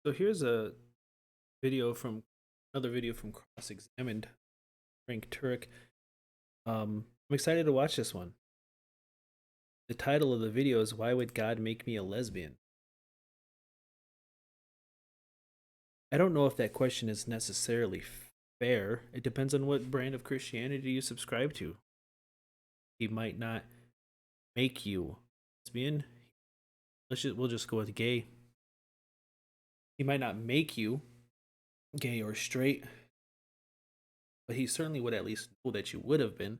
So here's a video from another video from Cross Examined Frank Turek. I'm excited to watch this one. The title of the video is "Why Would God Make Me a Lesbian?" I don't know if that question is necessarily fair. It depends on what brand of Christianity you subscribe to. He might not make you lesbian. We'll just go with gay. He might not make you gay or straight, but he certainly would at least know that you would have been.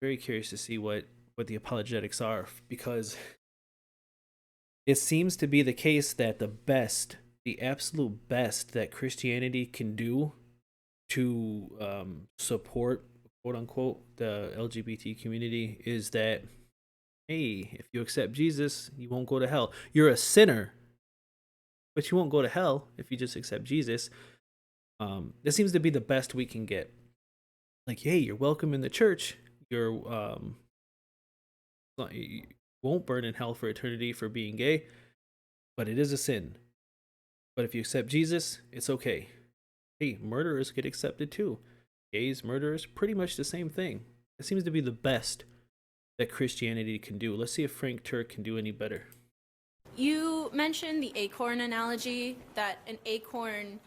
Very curious to see what the apologetics are, because it seems to be the case that the absolute best that Christianity can do to support, quote unquote, the LGBT community is that, hey, if you accept Jesus, you won't go to hell. You're a sinner, but you won't go to hell if you just accept Jesus. This seems to be the best we can get. Like, hey, you're welcome in the church. You won't burn in hell for eternity for being gay, but it is a sin. But if you accept Jesus, it's okay. Hey, murderers get accepted too. Gays, murderers, pretty much the same thing. It seems to be the best that Christianity can do. Let's see if Frank Turk can do any better. You mentioned the acorn analogy, that an acorn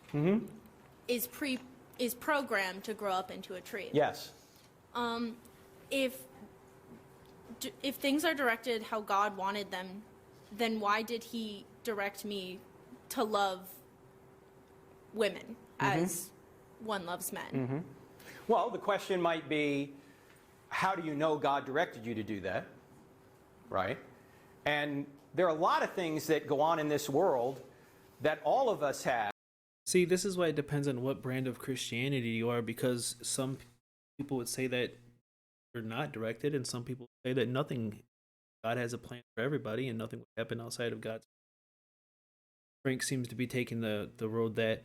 is programmed to grow up into a tree. Yes. If if things are directed how God wanted them, then why did He direct me to love women as one loves men? Well, the question might be, how do you know God directed you to do that? Right? And there are a lot of things that go on in this world that all of us have. See, this is why it depends on what brand of Christianity you are, because some people would say that you're not directed, and some people say that God has a plan for everybody, and nothing would happen outside of God's. Frank seems to be taking the road that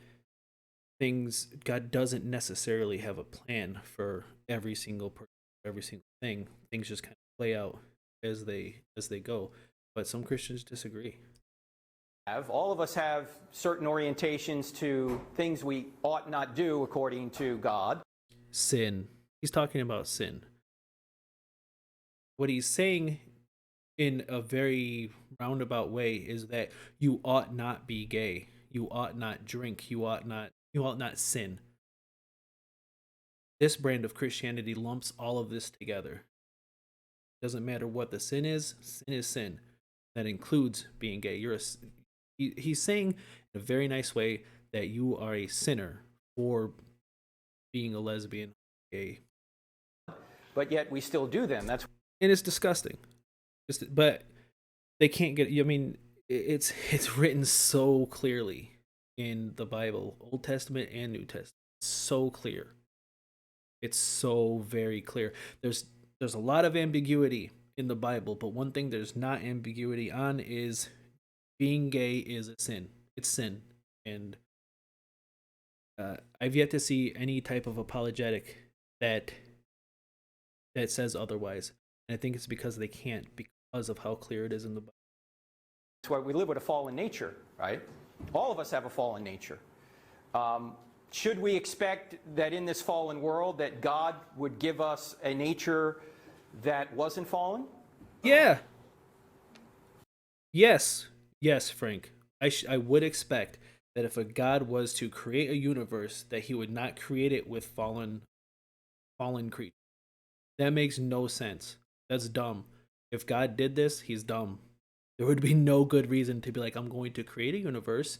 God doesn't necessarily have a plan for every single person, every single thing. Things just kind of play out as they go. But some Christians disagree. All of us have certain orientations to things we ought not do according to God. Sin. He's talking about sin. What he's saying in a very roundabout way is that you ought not be gay. You ought not drink. You ought not sin. This brand of Christianity lumps all of this together. Doesn't matter what the sin is sin. That includes being gay. He's saying in a very nice way that you are a sinner for being a lesbian, gay. But yet we still do them. And it's disgusting. But they can't get. I mean, it's written so clearly in the Bible, Old Testament and New Testament. It's so clear. It's so very clear. There's a lot of ambiguity in the Bible, but one thing there's not ambiguity on is being gay is a sin. It's sin, and I've yet to see any type of apologetic that says otherwise. And I think it's because they can't, because of how clear it is in the Bible. That's why we live with a fallen nature, right? All of us have a fallen nature. Should we expect that in this fallen world that God would give us a nature that wasn't fallen? Yeah. Yes, Frank. I would expect that if a God was to create a universe, that He would not create it with fallen creatures. That makes no sense. That's dumb. If God did this, He's dumb. There would be no good reason to be like, I'm going to create a universe,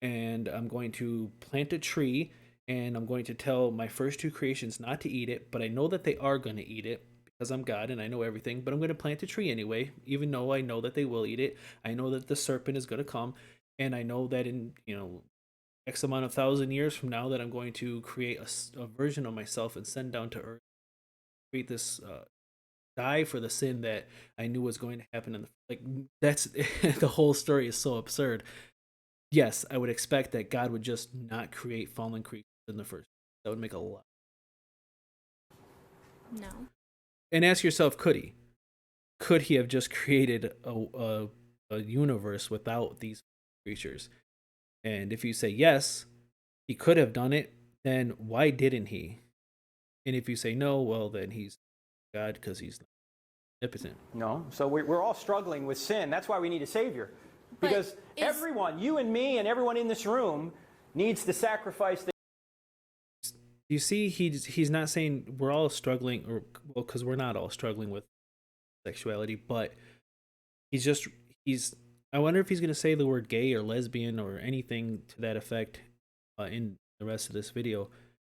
and I'm going to plant a tree, and I'm going to tell my first two creations not to eat it, but I know that they are going to eat it because I'm God and I know everything, but I'm going to plant a tree anyway, even though I know that they will eat it. I know that the serpent is going to come, and I know that in, X amount of 1,000 years from now that I'm going to create a version of myself and send down to earth, create this, die for the sin that I knew was going to happen that's the whole story is so absurd. Yes, I would expect that God would just not create fallen creatures in the first. That would make a lot. No. And ask yourself, could he? Could he have just created a universe without these creatures? And if you say yes, he could have done it, then why didn't he? And if you say no, well, then he's God because he's omnipotent. No. So we're all struggling with sin. That's why we need a Savior. Because everyone, you and me and everyone in this room, needs the sacrifice. You see, he's not saying we're all struggling, or well, because we're not all struggling with sexuality, but he's. I wonder if he's going to say the word gay or lesbian or anything to that effect in the rest of this video,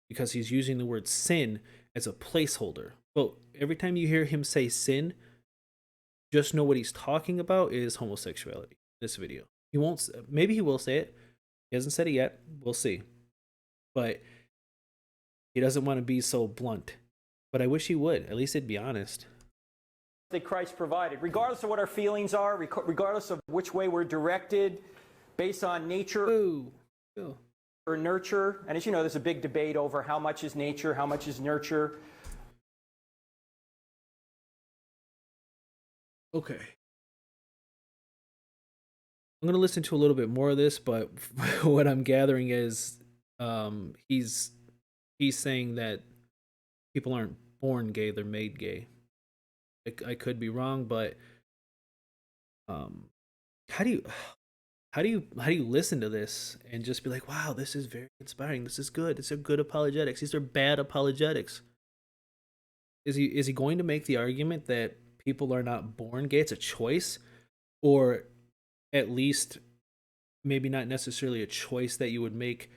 because he's using the word sin as a placeholder. But every time you hear him say sin, just know what he's talking about is homosexuality. This video, he won't. Maybe he will say it. He hasn't said it yet. We'll see. But he doesn't want to be so blunt. But I wish he would. At least he'd be honest. That Christ provided, regardless of what our feelings are, regardless of which way we're directed, based on nature or nurture. And as you know, there's a big debate over how much is nature, how much is nurture. Okay. I'm going to listen to a little bit more of this, but what I'm gathering is he's saying that people aren't born gay, they're made gay. I could be wrong, but how do you listen to this and just be like, wow, this is very inspiring, this is good, this is good apologetics, these are bad apologetics? Is he going to make the argument that people are not born gay, it's a choice? Or at least maybe not necessarily a choice that you would make,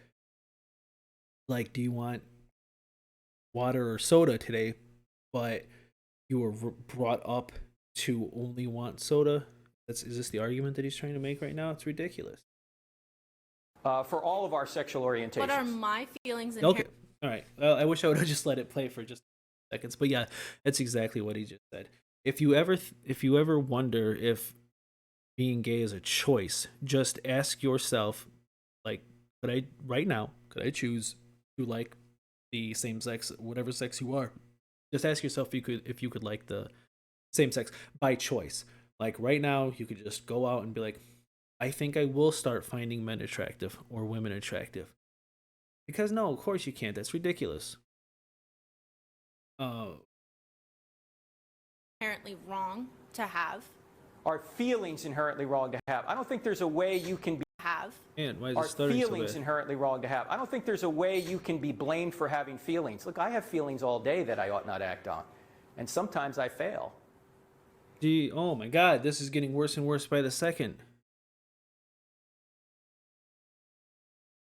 like, do you want water or soda today, but you were brought up to only want soda? Is this the argument that he's trying to make right now? It's ridiculous. For all of our sexual orientations. What are my feelings? Okay, all right. I wish I would have just let it play for just seconds, but yeah, that's exactly what he just said. If you ever wonder if being gay is a choice, just ask yourself, like, could I choose to like the same sex, whatever sex you are? Just ask yourself if you could like the same sex by choice. Like right now, you could just go out and be like, I think I will start finding men attractive or women attractive. Because no, of course you can't. That's ridiculous. Inherently wrong to have. Are feelings inherently wrong to have? I don't think there's a way you can be And why is Are it stuttering so feelings bad? inherently wrong to have? I don't think there's a way you can be blamed for having feelings. Look, I have feelings all day that I ought not act on, and sometimes I fail. Oh my God, this is getting worse and worse by the second.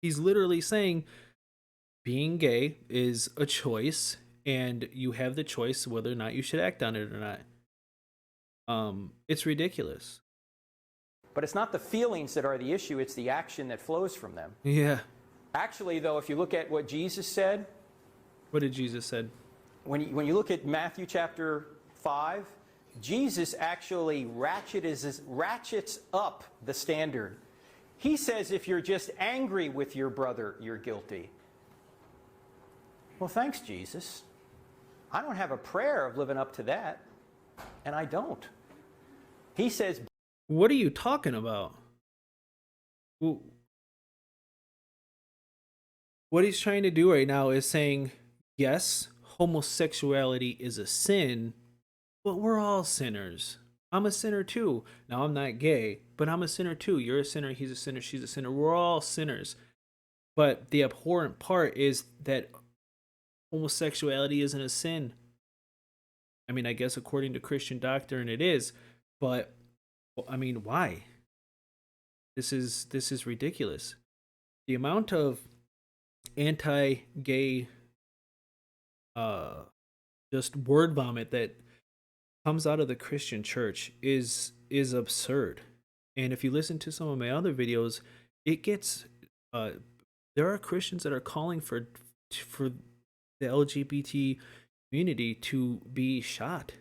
He's literally saying being gay is a choice, and you have the choice whether or not you should act on it or not. It's ridiculous. But it's not the feelings that are the issue, it's the action that flows from them. Yeah. Actually, though, if you look at what Jesus said, What did Jesus said? when you look at Matthew chapter 5, Jesus actually ratchets up the standard. He says if you're just angry with your brother, you're guilty. Well, thanks, Jesus. I don't have a prayer of living up to that, and I don't. He says, What are you talking about? Well, what he's trying to do right now is saying, yes, homosexuality is a sin, but we're all sinners. I'm a sinner too. Now, I'm not gay, but I'm a sinner too. You're a sinner, he's a sinner, she's a sinner. We're all sinners. But the abhorrent part is that homosexuality isn't a sin. I mean, I guess according to Christian doctrine it is, but I mean, why? This is ridiculous. The amount of anti-gay just word vomit that comes out of the Christian church is absurd. And if you listen to some of my other videos, it gets there are Christians that are calling for the LGBT community to be shot.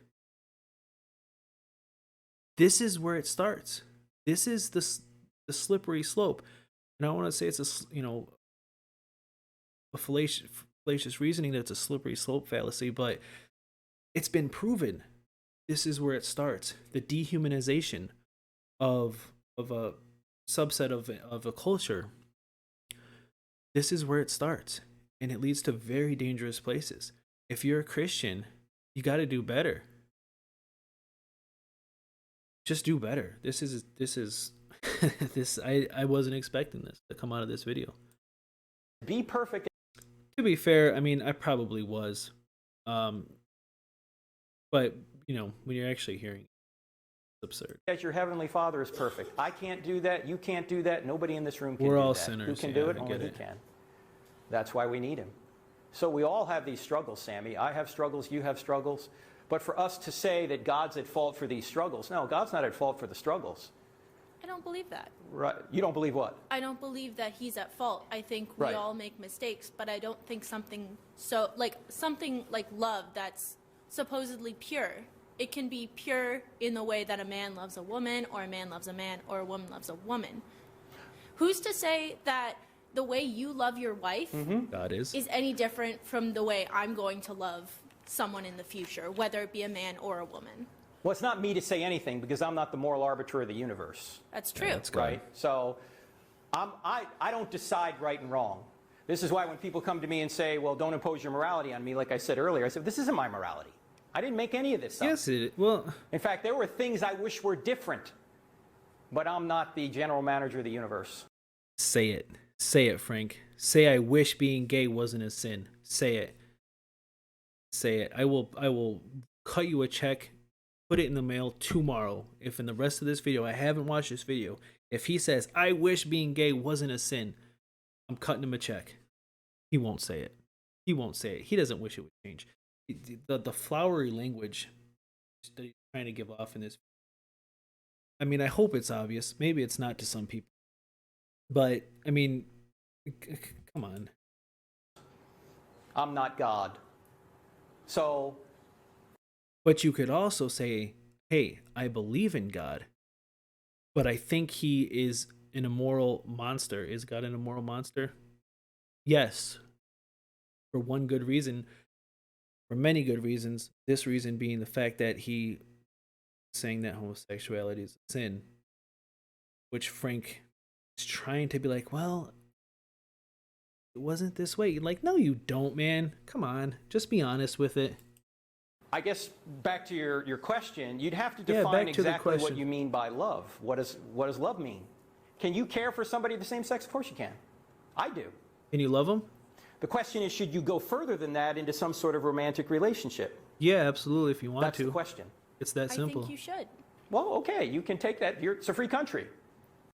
This is where it starts. This is the slippery slope. And I want to say it's a fallacious reasoning that it's a slippery slope fallacy, but it's been proven. This is where it starts. The dehumanization of a subset of a culture. this is where it starts, and it leads to very dangerous places. If you're a Christian, you got to do better. Just do better. This is this. I wasn't expecting this to come out of this video. Be perfect. To be fair, I mean, I probably was, but you know, when you're actually hearing it, it's absurd. That your heavenly Father is perfect. I can't do that. You can't do that. Nobody in this room can We're do all that. sinners. Who can Yeah, do it? I Only get He it. can. That's why we need Him. So we all have these struggles, Sammy. I have struggles. You have struggles. But for us to say that God's at fault for these struggles, no, God's not at fault for the struggles. I don't believe that. Right? You don't believe what? I don't believe that he's at fault. I think we Right. all make mistakes, but I don't think something like love that's supposedly pure. It can be pure in the way that a man loves a woman, or a man loves a man, or a woman loves a woman. Who's to say that the way you love your wife God is. any different from the way I'm going to love someone in the future, whether it be a man or a woman? Well, it's not me to say anything because I'm not the moral arbiter of the universe. That's true. That's God. Right? So I don't decide right and wrong. This is why when people come to me and say, well, don't impose your morality on me, like I said earlier, I said, this isn't my morality. I didn't make any of this up. Yes, it. Well, In fact, there were things I wish were different, but I'm not the general manager of the universe. say it. Say it, Frank. Say I wish being gay wasn't a sin. Say it. Say it. I will cut you a check, put it in the mail tomorrow. If in the rest of this video, I haven't watched this video, if he says, I wish being gay wasn't a sin, I'm cutting him a check. He won't say it. He won't say it. He doesn't wish it would change. The flowery language that he's trying to give off in this, I mean, I hope it's obvious. Maybe it's not to some people. But, I mean, come on. I'm not God. So But you could also say, hey, I believe in God, but I think he is an immoral monster. Is God an immoral monster? Yes. For one good reason, for many good reasons, this reason being the fact that he saying that homosexuality is a sin, which Frank is trying to be like, well, it wasn't this way. You're like, no, you don't, man. Come on, just be honest with it. I guess back to your question, you'd have to Yeah, define back to the exactly what question. you mean by love. What does love mean? Can you care for somebody of the same sex? Of course you can. I do. Can you love him? The question is, should you go further than that into some sort of romantic relationship? Yeah, absolutely. If you want That's to, the question. it's that I simple. think you should. Well, okay, you can take that. It's a free country.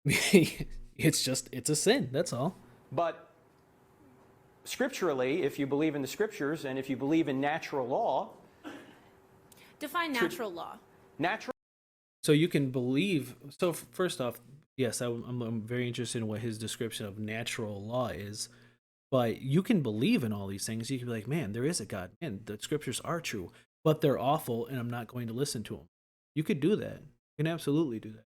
It's a sin. That's all. But scripturally, if you believe in the scriptures and if you believe in natural law, Define natural law. natural So you can believe. So first off, yes, I'm very interested in what his description of natural law is. But you can believe in all these things. You can be like, man, there is a God. Man, the scriptures are true, but they're awful, and I'm not going to listen to them. You could do that. You can absolutely do that.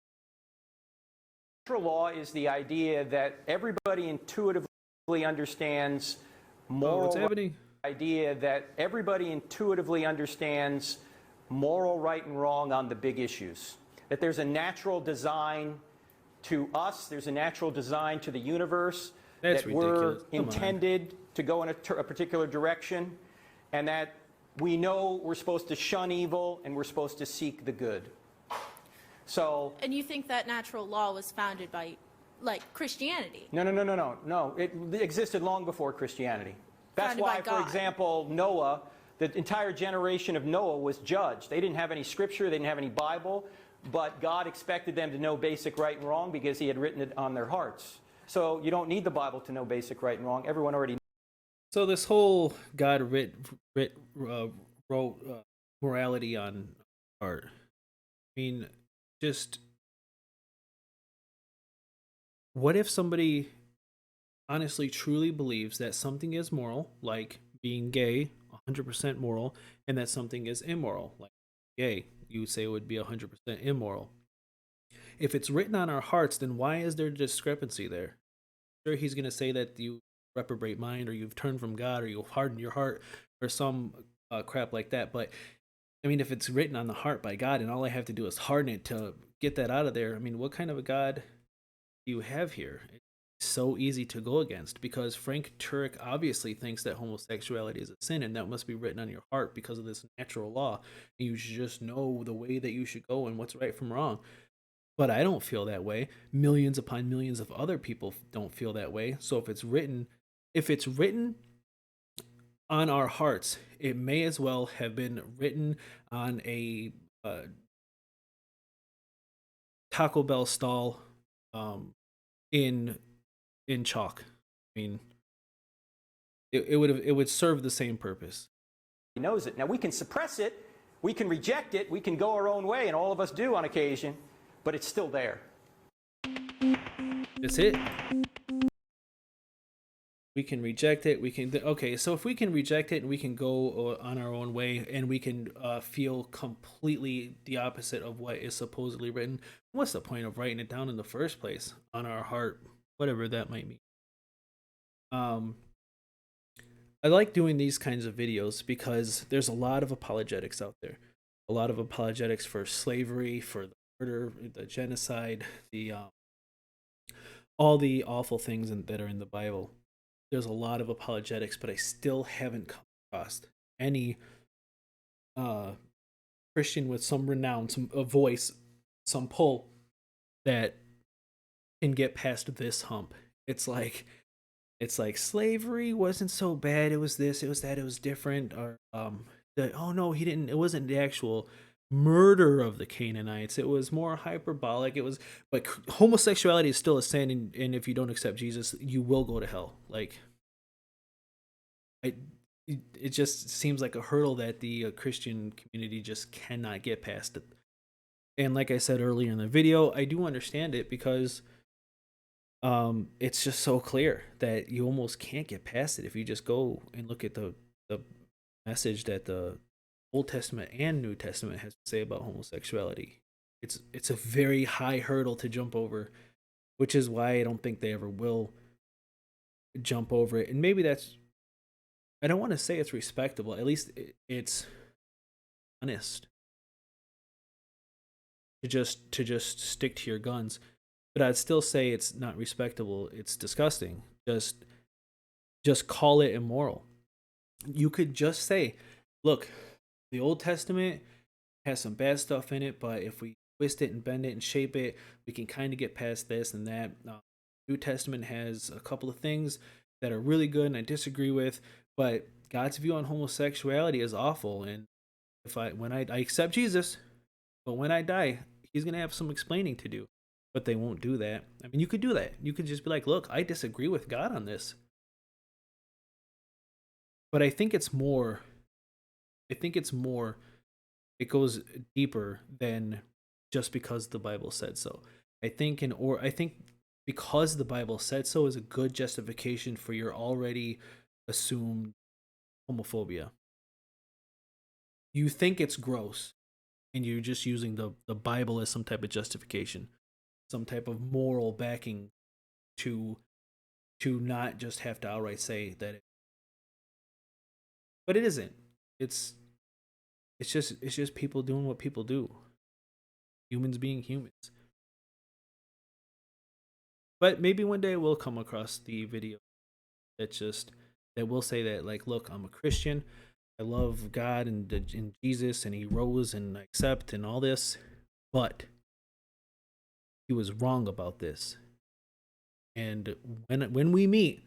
natural law is the idea that everybody intuitively understands moral What's happening? idea that everybody intuitively understands moral right and wrong on the big issues. That there's a natural design to us, there's a natural design to the universe, That's that we're ridiculous. Come on. intended to go in a particular direction, and that we know we're supposed to shun evil and we're supposed to seek the good. So And you think that natural law was founded by, like, Christianity? No. It existed long before Christianity. That's Founded why, by for God. example, Noah, the entire generation of Noah was judged. They didn't have any scripture, they didn't have any Bible, but God expected them to know basic right and wrong because he had written it on their hearts. So you don't need the Bible to know basic right and wrong. Everyone already knows. So this whole God wrote morality on art. I mean, just what if somebody honestly truly believes that something is moral, like being gay, 100% moral, and that something is immoral, like gay? You would say it would be 100% immoral. If it's written on our hearts, then why is there discrepancy there? Sure, he's going to say that you reprobate mind, or you've turned from God, or you've hardened your heart, or some crap like that. But I mean, if it's written on the heart by God, and all I have to do is harden it to get that out of there, I mean, what kind of a God do you have here? It so easy to go against, because Frank Turek obviously thinks that homosexuality is a sin, and that must be written on your heart because of this natural law. And you should just know the way that you should go and what's right from wrong. But I don't feel that way. Millions upon millions of other people don't feel that way. So if it's written on our hearts, it may as well have been written on a Taco Bell stall, in chalk. I mean, it would serve the same purpose. He knows it. Now we can suppress it, we can reject it, we can go our own way, and all of us do on occasion, but it's still there. That's it. We can reject it. We can okay. So if we can reject it and we can go on our own way, and we can feel completely the opposite of what is supposedly written, what's the point of writing it down in the first place on our heart, whatever that might mean? I like doing these kinds of videos because there's a lot of apologetics out there, a lot of apologetics for slavery, for the murder, the genocide, the all the awful things that are in the Bible. There's a lot of apologetics, but I still haven't come across any Christian with some renown, a voice, some pull that can get past this hump. It's like slavery wasn't so bad. It was this, it was that, it was different. Or oh no, he didn't. It wasn't the actual murder of the Canaanites. It was more hyperbolic. It was, but homosexuality is still a sin, and if you don't accept Jesus, you will go to hell. Like, it just seems like a hurdle that the Christian community just cannot get past it. And like I said earlier in the video, I do understand it because it's just so clear that you almost can't get past it if you just go and look at the message that the Old Testament and New Testament has to say about homosexuality. It's a very high hurdle to jump over, which is why I don't think they ever will jump over it. And maybe that's, I don't want to say it's respectable. At least it's honest to just stick to your guns. But I'd still say it's not respectable. It's disgusting. Just call it immoral. You could just say, look, the Old Testament has some bad stuff in it, but if we twist it and bend it and shape it, we can kind of get past this and that. New Testament has a couple of things that are really good and I disagree with, but God's view on homosexuality is awful. And when I accept Jesus, but when I die, he's gonna have some explaining to do. But they won't do that. I mean, you could do that. You could just be like, look, I disagree with God on this. But I think it's more, it goes deeper than just because the Bible said so. I think because the Bible said so is a good justification for your already assumed homophobia. You think it's gross, and you're just using the Bible as some type of justification, some type of moral backing to not just have to outright say that but it isn't. It's just people doing what people do. Humans being humans. But maybe one day we'll come across the video that will say that, like, look, I'm a Christian. I love God and Jesus, and he rose, and I accept and all this, but he was wrong about this. And when we meet,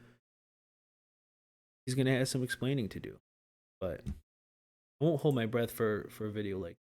he's gonna have some explaining to do. But I won't hold my breath for a video like